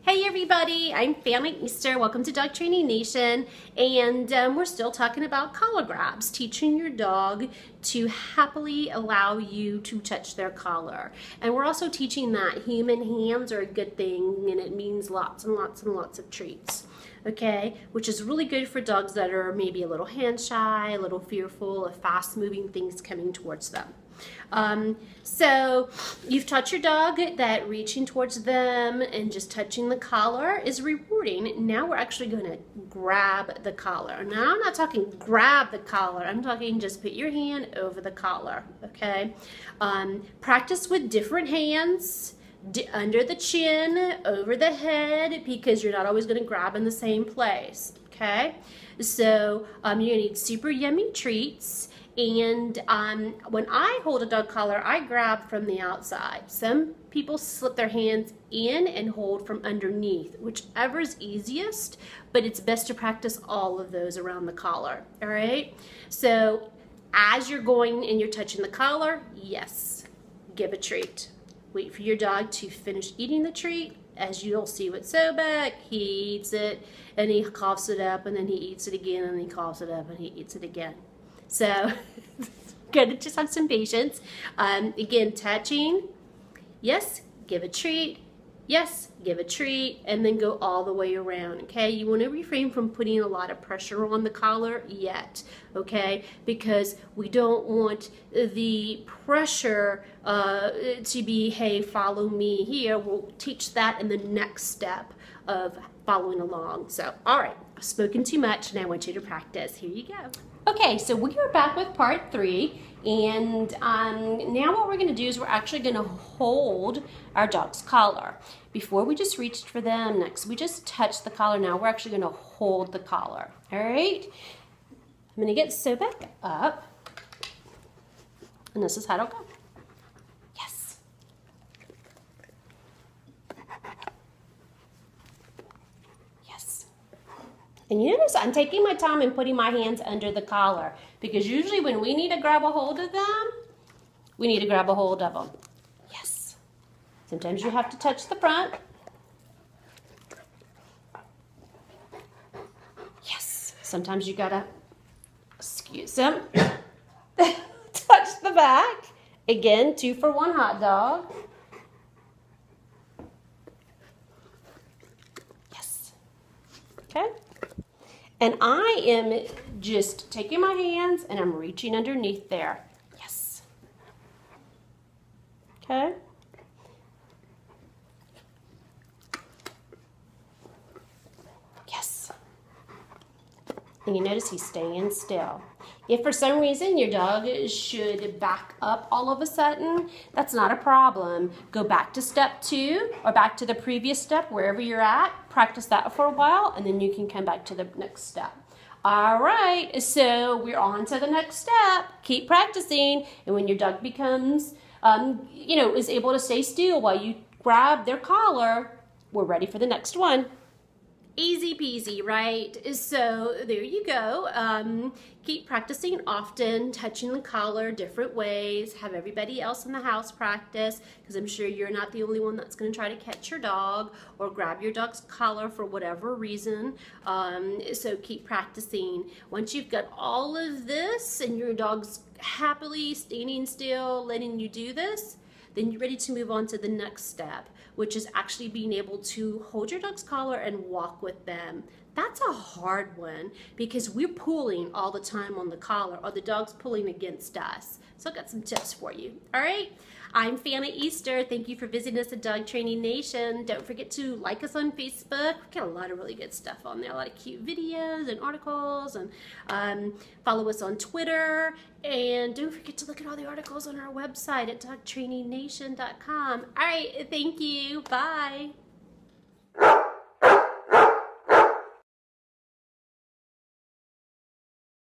Hey everybody, I'm Fanny Easter. Welcome to Dog Training Nation, and we're still talking about collar grabs, teaching your dog to happily allow you to touch their collar. And we're also teaching that human hands are a good thing, and it means lots and lots and lots of treats. Okay, which is really good for dogs that are maybe a little hand shy, a little fearful of fast moving things coming towards them. So you've taught your dog that reaching towards them and just touching the collar is rewarding. Now we're actually going to grab the collar. Now I'm not talking grab the collar. I'm talking just put your hand over the collar. Okay. Practice with different hands. Under the chin, over the head, because you're not always going to grab in the same place. Okay. So you're going to need super yummy treats. And when I hold a dog collar, I grab from the outside. Some people slip their hands in and hold from underneath, whichever's easiest, but it's best to practice all of those around the collar, all right? So as you're going and you're touching the collar, yes, give a treat. Wait for your dog to finish eating the treat. As you'll see with Sobek, he eats it and he coughs it up, and then he eats it again and he coughs it up and he eats it again. So, gotta just have some patience. Again, touching, yes, give a treat, yes, give a treat, and then go all the way around, okay? You wanna refrain from putting a lot of pressure on the collar yet, okay? Because we don't want the pressure to be, hey, follow me here. We'll teach that in the next step of following along. So, all right, I've spoken too much, and I want you to practice. Here you go. Okay, so we are back with part 3, and now what we're going to do is we're actually going to hold our dog's collar. Before we just reached for them, next we just touched the collar. Now we're actually going to hold the collar. All right, I'm going to get Sobek up, and this is how it'll go. Yes. Yes. And you notice I'm taking my time and putting my hands under the collar, because usually when we need to grab a hold of them, we need to grab a hold of them. Yes. Sometimes you have to touch the front. Yes. Sometimes you gotta, excuse them, touch the back. Again, 2 for 1 hot dog. Yes. Okay. And I am just taking my hands and I'm reaching underneath there. Yes. Okay. Yes. And you notice he's staying still. If for some reason your dog should back up all of a sudden, that's not a problem. Go back to step 2 or back to the previous step, wherever you're at. Practice that for a while, and then you can come back to the next step. All right, so we're on to the next step. Keep practicing, and when your dog becomes, is able to stay still while you grab their collar, we're ready for the next one. Easy peasy, right? So there you go. Keep practicing often, touching the collar different ways. Have everybody else in the house practice, because I'm sure you're not the only one that's going to try to catch your dog or grab your dog's collar for whatever reason. So keep practicing. Once you've got all of this and your dog's happily standing still, letting you do this, then you're ready to move on to the next step, which is actually being able to hold your dog's collar and walk with them. That's a hard one, because we're pulling all the time on the collar, or the dog's pulling against us. So I've got some tips for you. All right, I'm Fanny Easter. Thank you for visiting us at Dog Training Nation. Don't forget to like us on Facebook. We got a lot of really good stuff on there, a lot of cute videos and articles, and follow us on Twitter. And don't forget to look at all the articles on our website at dogtrainingnation.com. All right, thank you. Bye.